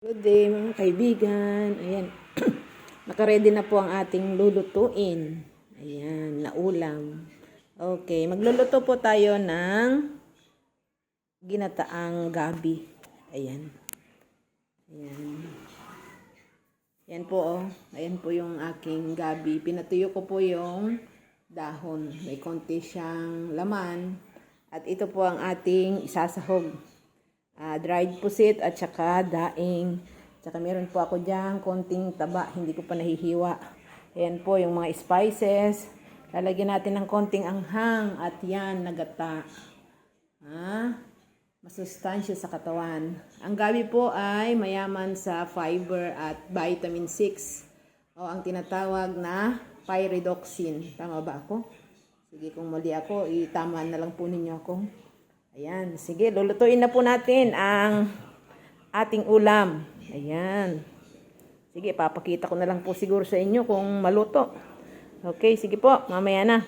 Good day mga kaibigan. Ayan. Nakaready na po ang ating lulutuin. Ayan, na ulam. Okay, magluluto po tayo ng ginataang gabi. Ayan. Ayan. Ayan po oh. Ayan po yung aking gabi. Pinatuyo ko po yung dahon. May konti siyang laman. At ito po ang ating isasahog. Dried pusit at saka daing. Saka meron po ako dyan konting taba, hindi ko pa nahihiwa. Ayan po yung mga spices. Lalagyan natin ng konting anghang at yan, nagata. Masustansya sa katawan. Ang gabi po ay mayaman sa fiber at vitamin 6. O ang tinatawag na pyridoxine. Tama ba ako? Sige, kung mali ako, itama na lang po ninyo ako. Ayan, sige, lulutuin na po natin ang ating ulam. Ayan. Sige, papakita ko na lang po siguro sa inyo kung maluto. Okay, sige po, mamaya na.